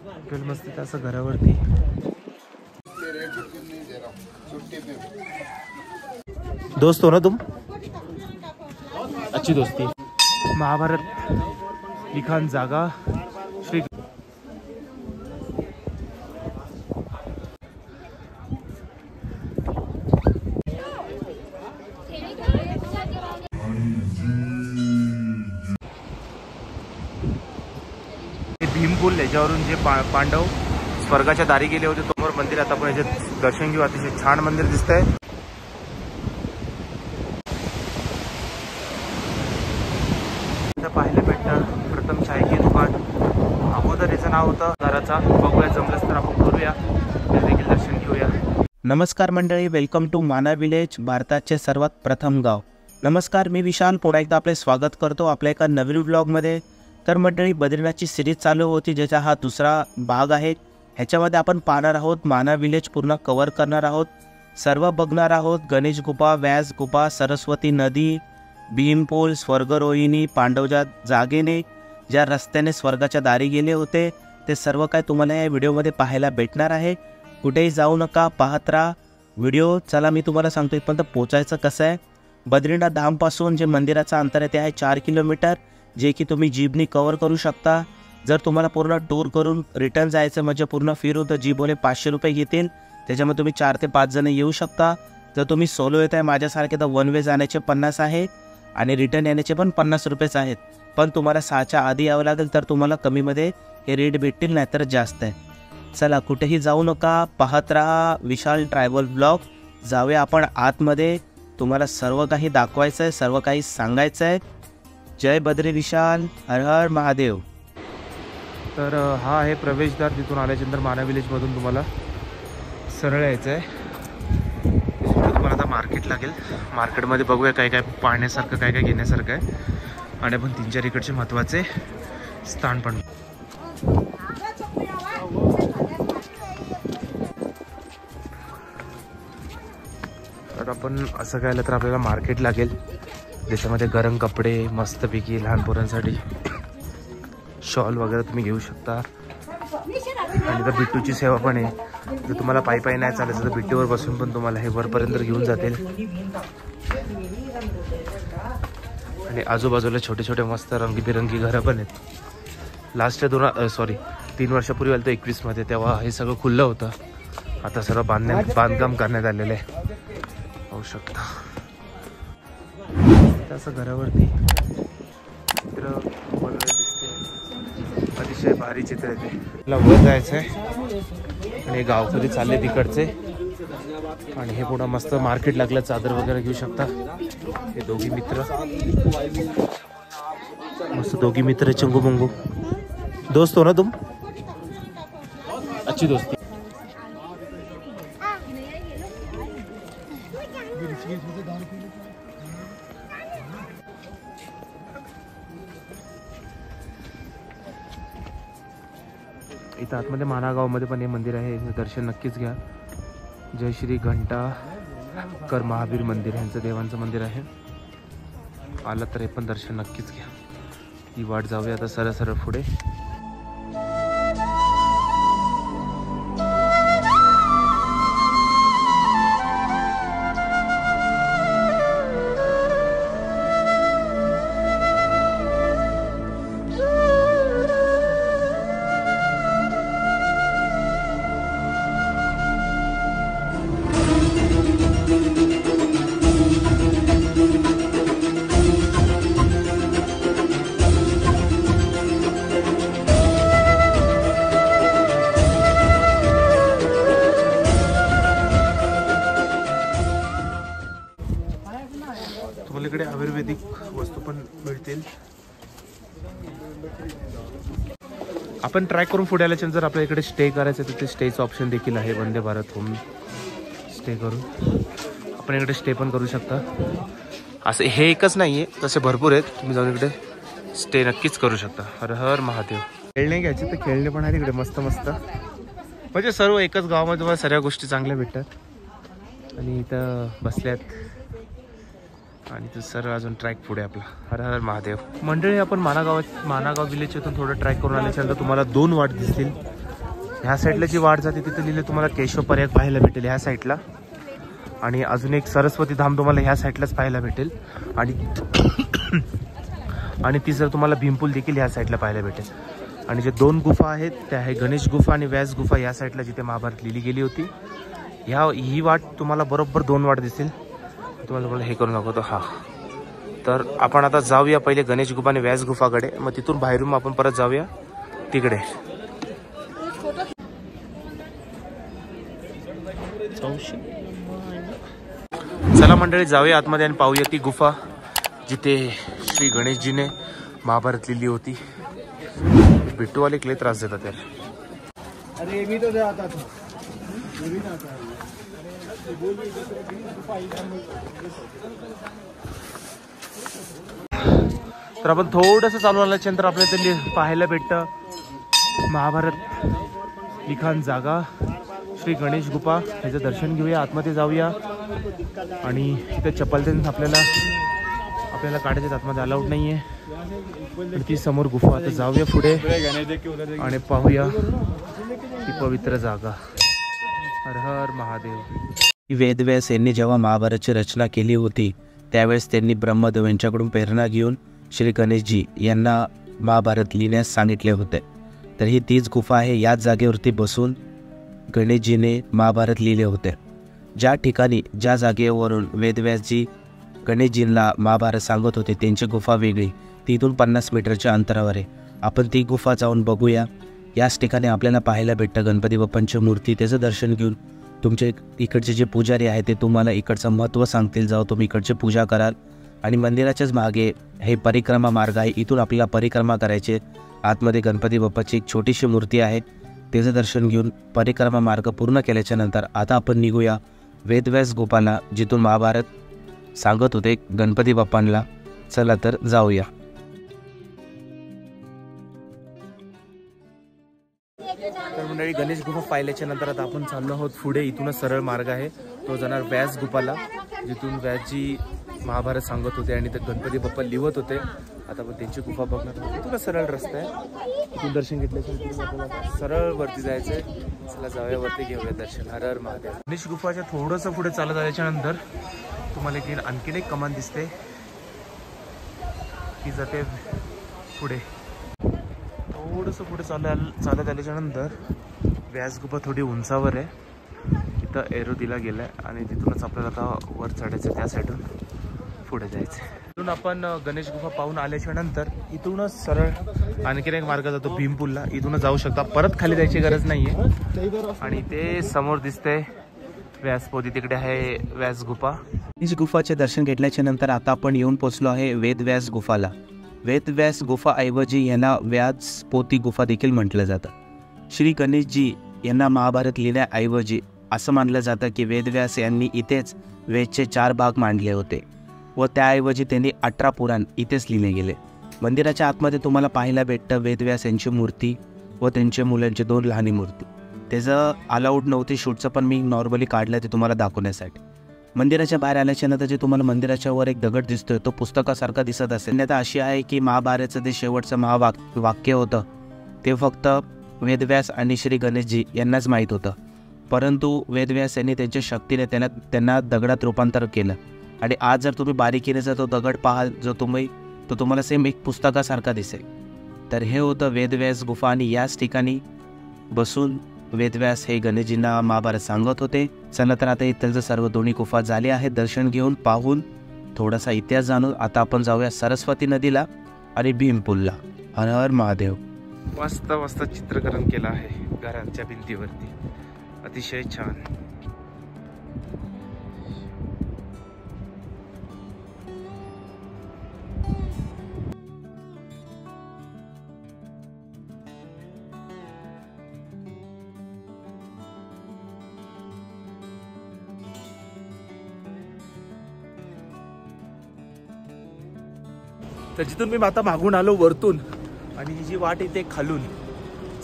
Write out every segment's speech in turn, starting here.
मस्त असं घरावरती दोस्त हो ना तुम, अच्छी दोस्ती। महाभारत लिखाण जागा श्री भीमपूल याच्यावरून जे पांडव स्वर्गाच्या दारी गेले होते तोवर मंदिर आता आपण याच्यात दर्शन घेऊ। अतिशय छान मंदिर दिसतंय। पाहायला भेटतं प्रथम चायची दुकान, अगोदर याचं नाव होतं घराचा। बघूया जमलंच तर आपण करूया, देखील दर्शन घेऊया। नमस्कार मंडळी, वेलकम टू माना विलेज, भारताचे सर्वात प्रथम गाव। नमस्कार, मी विशाल पुन्हा एकदा आपले स्वागत करतो आपल्या एका नवीन ब्लॉगमध्ये। तर मंडळी, बद्रीनाथची सिरीज चालू होती ज्याचा हा दुसरा भाग आहे। ह्याच्यामध्ये आपण पाहणार आहोत माना विलेज पूर्ण कव्हर करणार आहोत, सर्व बघणार आहोत। गणेश गुफा, व्यास गुफा, सरस्वती नदी, भीमपूल, स्वर्गरोहिणी, पांडवच्या जागेने ज्या रस्त्याने स्वर्गाच्या दारी गेले होते ते सर्व काय तुम्हाला या व्हिडिओमध्ये पाहायला भेटणार आहे। कुठेही जाऊ नका, पाहत राहा व्हिडिओ। चला मी तुम्हाला सांगतो इथपर्यंत पोचायचं कसं आहे। बद्रीनाथ धामपासून जे मंदिराचं अंतर आहे ते आहे 4 किलोमीटर, जे की तुम्ही जीपनी कव्हर करू शकता। जर तुम्हाला पूर्ण टूर करून रिटर्न जायचं म्हणजे पूर्ण फिरून तर जीपवाले 500 रुपये घेतील, त्याच्यामध्ये तुम्ही 4 ते 5 जण येऊ शकता। जर तुम्ही सोलो येत आहे माझ्यासारखे तर वन वे जाण्याचे 50 आहे आणि रिटर्न येण्याचे पण 50 रुपयेच आहेत। पण तुम्हाला 6च्या आधी यावं लागेल तर तुम्हाला कमीमध्ये हे रेट भेटतील, नाहीतर जास्त आहे। चला कुठेही जाऊ नका, पाहत राहा विशाल ट्रॅव्हल ब्लॉग। जाऊया आपण आतमध्ये, तुम्हाला सर्व काही दाखवायचं आहे, सर्व काही सांगायचं आहे। जय बद्री विशाल, हर हर महादेव। तर हा आहे प्रवेशद्वार। तिथून आल्याच्यानंतर माना विलेजमधून तुम्हाला सरळ यायचं आहे। तुम्हाला आता मार्केट लागेल, मार्केटमध्ये बघूया काय काय पाहण्यासारखं, काय काय घेण्यासारखं आहे आणि आपण 3-4 इकडचे महत्त्वाचे स्थान पण। तर आपण असं काय तर आपल्याला मार्केट लागेल ज्याच्यामध्ये गरम कपडे मस्तपैकी लहान पोरांसाठी शॉल वगैरे तुम्ही घेऊ शकता। आणि तर बिट्टूची सेवा पण आहे, जर तुम्हाला पायी पायी नाही चालायचं तर बिट्टूवर बसून पण तुम्हाला हे वरपर्यंत घेऊन जातील। आणि आजूबाजूला छोटे छोटे मस्त रंगीबिरंगी घरं पण आहेत। लास्ट 3 वर्षापूर्वी आलं तर 21 मध्ये, तेव्हा हे सगळं खुल्लं होतं। आता सर्व बांधकाम करण्यात आलेलं आहे, पाहू शकता। असं घरावरती चित्र दिसते, अतिशय भारी चित्र आहे ते। मला वर जायचं आहे आणि गावकरी चालले तिकडचे। आणि हे पुढं मस्त मार्केट लागलं, चादर वगैरे घेऊ शकता। हे दोघी मित्र मस्त, दोघी मित्र चंगू मंगू। दोस्त हो ना तुम, अच्छी दोस्ती। इथं आतमध्ये माना गावामध्ये पण हे मंदिर आहे, दर्शन नक्कीच घ्या। जय श्री घंटा कर महावीर मंदिर यांचं देवांचं मंदिर आहे। आलं तर हे पण दर्शन नक्कीच घ्या। ही वाट जाऊया आता सरळ सरळ पुढे। तुम्हाला इकडे आयुर्वेदिक वस्तू पण मिळतील। आपण ट्राय करून पुढे आल्याच्या जर आपल्या इकडे स्टे करायचं तर ते स्टेचं ऑप्शन देखील आहे। वंदे भारत होम स्टे करून आपण इकडे स्टे पण करू शकता। असं हे एकच नाही आहे, तसे भरपूर आहेत, तुम्ही जाऊन इकडे स्टे नक्कीच करू शकता। हर हर महादेव। खेळणे घ्यायचे तर खेळणे पण आहे तिकडे मस्त मस्त, म्हणजे सर्व एकच गावामध्ये तुम्हाला सर्व गोष्टी चांगल्या भेटतात। आणि इथं बसल्यात आणि तो सरळ अजून ट्रॅक पुढे आपला। हर हर महादेव। मंडळी, आपण मानागाव विलेजतून थोडं ट्रॅक करून आल्याच्यानंतर तुम्हाला 2 वाट दिसतील। ह्या साईडला जी वाट जाते तिथे लिहिले तुम्हाला केशव पर्याय पाहायला भेटेल ह्या साईडला, आणि अजून एक सरस्वती धाम तुम्हाला ह्या साईडलाच पाहायला भेटेल, आणि ती जर तुम्हाला भीमपूल देखील ह्या साईडला पाहायला भेटेल. आणि जे 2 गुफा आहेत त्या आहे गणेश गुफा आणि व्यास गुफा या साईडला, जिथे महाभारत लिहिली गेली होती. ही वाट तुम्हाला बरोबर 2 वाट दिसेल. तुम्हाला हे करून दाखवतो. हा, तर आपण आता जाऊया पहिले गणेश गुफा आणि व्यास गुफाकडे, मग तिथून बाहेरून आपण परत जाऊया तिकडे. चला मंडळी, जाऊया आतमध्ये आणि पाहूया ती गुफा जिथे श्री गणेशजीने महाभारत लिहिली होती. बिट्टूवाले लय त्रास देतात यार. अरे मी तो जाता था, ये भी ना था. तर आपण थोडंसं चालू आल्याच्यानंतर आपल्याला ते पाहायला भेटतं महाभारत लिखाण जागा श्री गणेश गुफा. ह्याचं दर्शन घेऊया, आतमध्ये जाऊया, आणि तिथे चप्पल देऊन आपल्याला काढायचं, आतमध्ये अलाउड नाही आहे. ती समोर गुफा. आता जाऊया पुढे आणि पाहूया ती पवित्र जागा. हर हर महादेव. वेदव्यास यांनी जेव्हा महाभारतची रचना केली होती त्यावेळेस त्यांनी ब्रह्मदेव यांच्याकडून प्रेरणा घेऊन श्री गणेशजी यांना महाभारत लिहिण्यास सांगितले होते. तर ही तीच गुफा आहे. याच जागेवरती बसून गणेशजीने महाभारत लिहिले होते. ज्या ठिकाणी ज्या जागेवरून वेदव्यासजी गणेशजींना महाभारत सांगत होते त्यांची गुफा वेगळी, तिथून 50 मीटरच्या अंतरावर आहे. आपण ती गुफा जाऊन बघूया. याच ठिकाणी आपल्याला पाहायला भेटतं गणपती बाप्पांची मूर्ती. त्याचं दर्शन घेऊन तुमचे इकडचे जे पुजारी आहे ते तुम्हाला इकडचं महत्त्व सांगतील. जाऊ तुम्ही इकडची पूजा कराल. आणि मंदिराच्याच मागे हे परिक्रमा मार्ग आहे, इथून आपल्याला परिक्रमा करायचे. आतमध्ये गणपती बाप्पाची एक छोटीशी मूर्ती आहे, त्याचं दर्शन घेऊन परिक्रमा मार्ग पूर्ण केल्याच्या नंतर आता आपण निघूया वेदव्यास गुफाला, जिथून महाभारत सांगत होते गणपती बाप्पांना. चला तर जाऊया. तर मंडळी, गणेश गुफा पाहिल्याच्या नंतर आता आपण चाललो आहोत पुढे. इथूनच सरळ मार्ग आहे, तो जाणार व्यास गुफाला, जिथून व्यासजी महाभारत सांगत होते आणि ते गणपती बाप्पा लिहत होते. आता आपण त्यांची गुफा बघणार. इथूनच सरळ रस्ता आहे, इथून दर्शन घेतल्याच्या सरळ वरती जायचं आहे. चला जाऊया वरती, घेऊया दर्शन. हर हर महादेव. गणेश गुफाच्या थोडंसं पुढे चालत आल्याच्या नंतर तुम्हाला आणखीन एक कमान दिसते, ती जाते पुढे. थोडंसं पुढे चालत आल्याच्या नंतर व्यास गुफा थोडी उंचावर आहे. इथं एरो दिला गेला आहे आणि तिथूनच आपल्याला आता वर चढायचं, त्या साईडून पुढे जायचं. इथून आपण गणेश गुफा पाहून आल्याच्या नंतर इथूनच सरळ आणखीन एक मार्ग जातो भीमपूलला. इथूनच जाऊ शकता, परत खाली जायची गरज नाही आहे. आणि ते समोर दिसते व्यासपोती, तिकडे आहे व्यास गुफा. गणेश गुफाचे दर्शन घेतल्याच्या नंतर आता आपण येऊन पोचलो आहे वेदव्यास गुफाला. वेदव्यास गुफाऐवजी यांना व्यासपोती गुफा देखील म्हटलं जातं. श्री गणेशजी यांना महाभारत लिहिण्याऐवजी असं मानलं जातं की वेदव्यास यांनी इथेच वेदचे 4 भाग मांडले होते व त्याऐवजी त्यांनी 18 पुराण इथेच लिहिले गेले. मंदिराच्या आतमध्ये तुम्हाला पाहायला भेटतं वेदव्यास यांची मूर्ती व त्यांच्या मुलांची 2 लहानी मूर्ती. त्याचं अलाउड नव्हती शूटचं, पण मी नॉर्मली काढलं ते तुम्हाला दाखवण्यासाठी. मंदिराच्या बाहेर आल्याच्या नंतर जे तुम्हाला मंदिराच्या वर एक दगड दिसतोय तो पुस्तकासारखा दिसत असेल. मान्यता अशी आहे की महाभारताचं ते शेवटचं महावाक्य होतं ते फक्त वेदव्यास आणि श्री गणेशजी यांनाच माहीत होतं. परंतु वेदव्यास यांनी त्यांच्या शक्तीने त्यांना दगडात रूपांतर केलं. आणि आज जर तुम्ही बारीकीने जर तो दगड पाहाल जो तो तुम्हाला सेम एक पुस्तकासारखा दिसेल. तर हे होतं वेदव्यास गुफा आणि याच ठिकाणी बसून वेदव्यास हे गणेशजींना महाभारत सांगत होते. चला तर आता इथलचं सर्व दोन्ही गुफा झाले आहेत. दर्शन घेऊन पाहून थोडासा इतिहास जाणून आता आपण जाऊया सरस्वती नदीला आणि भीमपूलला. हर हर महादेव. मस्त मस्त चित्रकरण केलं आहे घरांच्या भिंतीवरती, अतिशय छान. तर जिथून मी आता मागून आलो वरतून, आणि ही जी वाट येते खालून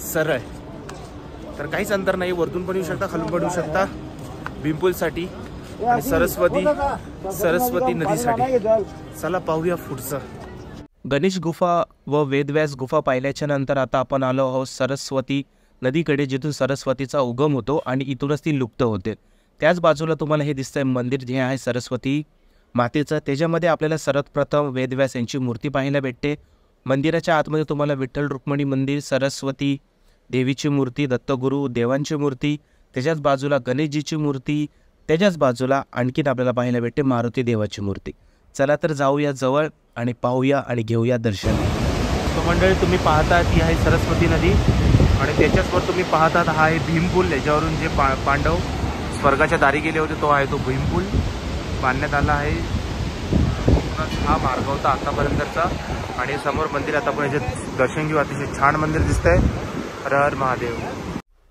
सरळ, तर काहीच अंतर नाही. वरतून पण येऊ शकता, खालून पण येऊ शकता भीमपूलसाठी आणि सरस्वती नदीसाठी. चला पाहूया पुढचं. गणेश गुफा व वेदव्यास गुफा पाहिल्याच्या नंतर आता आपण आलो आहोत सरस्वती नदीकडे, जिथून सरस्वतीचा उगम होतो आणि इथूनच ती लुप्त होते. त्याच बाजूला तुम्हाला हे दिसतंय मंदिर जे आहे सरस्वती मातेचं. त्याच्यामध्ये आपल्याला सर्वप्रथम वेदव्यास यांची मूर्ती पाहायला भेटते. मंदिराच्या आतमध्ये तुम्हाला विठ्ठल रुक्मिणी मंदिर, सरस्वती देवीची मूर्ती, दत्तगुरू देवांची मूर्ती, त्याच्याच बाजूला गणेशजीची मूर्ती, त्याच्याच बाजूला आणखीन आपल्याला पाहायला भेटते मारुती देवाची मूर्ती. चला तर जाऊया जवळ आणि पाहूया आणि घेऊया दर्शन. तो मंडळी तुम्ही पाहता ती आहे सरस्वती नदी आणि त्याच्याचवर तुम्ही पाहतात हा आहे भीमपूल, याच्यावरून जे पांडव स्वर्गाच्या दारी गेले होते तो आहे तो भीमपूल बांधण्यात आला आहे. हा मार्ग होता आतापर्यंतचा आणि समोर मंदिर आता आपण याच्यात दर्शन घेऊ. अतिशय छान मंदिर दिसतंय. हर हर महादेव.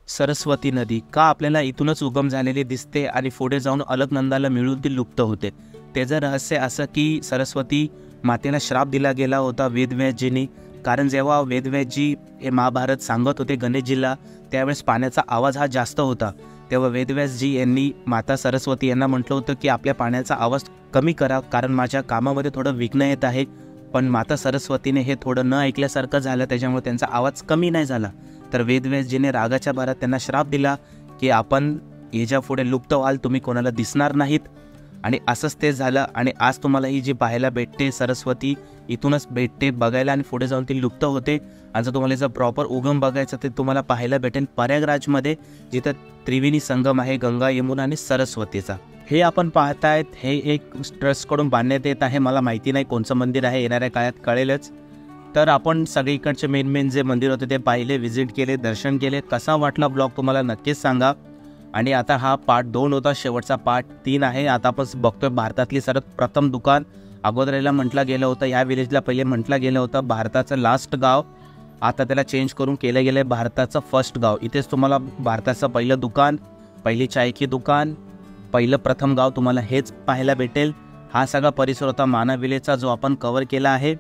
सरस्वती नदी का आपल्याला इथूनच उगम झालेली दिसते आणि पुढे जाऊन अलकनंदाला मिळून ती लुप्त होते. त्याचं रहस्य असं की सरस्वती मातेला श्राप दिला गेला होता वेदव्यासजींनी. कारण जेव्हा वेदव्यासजी हे महाभारत सांगत होते गणेशजीला, त्यावेळेस पाण्याचा आवाज हा जास्त होता. तेव्हा वेदव्यासजी यांनी माता सरस्वती यांना म्हटलं होतं की आपल्या पाण्याचा आवाज कमी करा, कारण माझ्या कामामध्ये थोडं विघ्न येत आहे. पण माता सरस्वतीने हे थोडं न ऐकल्यासारखं झालं, त्याच्यामुळे त्यांचा आवाज कमी नाही झाला. तर वेदव्यासजीने रागाच्या भरात त्यांना श्राप दिला की आपण याच्या पुढे लुप्त व्हाल, तुम्ही कोणाला दिसणार नाहीत. आणि असंच ते झालं आणि आज तुम्हाला ही जी पाहायला भेटते सरस्वती इथूनच भेटते बघायला आणि पुढे जाऊन ती लुप्त होते. आणि जर तुम्हाला याचा प्रॉपर उगम बघायचा ते तुम्हाला पाहायला भेटेल प्रयागराजमध्ये, जिथं त्रिवेणी संगम आहे गंगा, यमुना आणि सरस्वतीचा. हे आपण पाहतायत हे एक ट्रस्टकडून बांधण्यात येत आहे. मला माहिती नाही कोणचं मंदिर आहे, येणाऱ्या काळात कळेलच. तर आपण सगळीकडचे मेन जे मंदिर होते ते पाहिले, व्हिजिट केले, दर्शन केले. कसा वाटला ब्लॉग तुम्हाला नक्कीच सांगा. आणि आता हा पार्ट 2 होता, शेवटचा पार्ट 3 आहे. आता आपण बघतोय भारतातली सर्वात प्रथम दुकान. अगोदर याला म्हटलं गेलं होतं, या विलेजला पहिले म्हटलं गेलं होतं भारताचं लास्ट गाव. आता त्याला चेंज करून केलं गेलं आहे भारताचं फर्स्ट गाव. इथेच तुम्हाला भारताचं पहिलं दुकान, पहिली चाय की दुकान, पहिलं प्रथम गाव तुम्हाला हेच पाहायला भेटेल. हा सगळा परिसर होता माना विलेजचा जो आपण कव्हर केला आहे.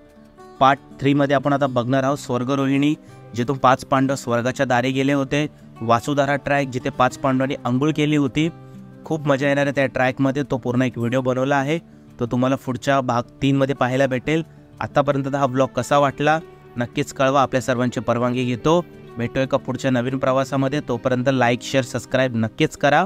पार्ट 3 मध्ये आपण आता बघणार आहोत स्वर्गरोहिणी, जिथून 5 पांडव स्वर्गाच्या दारी गेले होते. वासुधारा ट्रॅक, जिथे 5 पांडवांनी अंघोळ केली होती. खूप मजा येणार आहे त्या ट्रॅकमध्ये. तो पूर्ण एक व्हिडिओ बनवला आहे, तो तुम्हाला पुढच्या भाग 3 मध्ये पाहायला भेटेल. आतापर्यंत हा ब्लॉग कसा वाटला नक्कीच कळवा. आपल्या सर्वांची परवानगी घेतो. भेटूया का पुढच्या नवीन प्रवासामध्ये. तोपर्यंत लाईक, शेअर, सबस्क्राईब नक्कीच करा.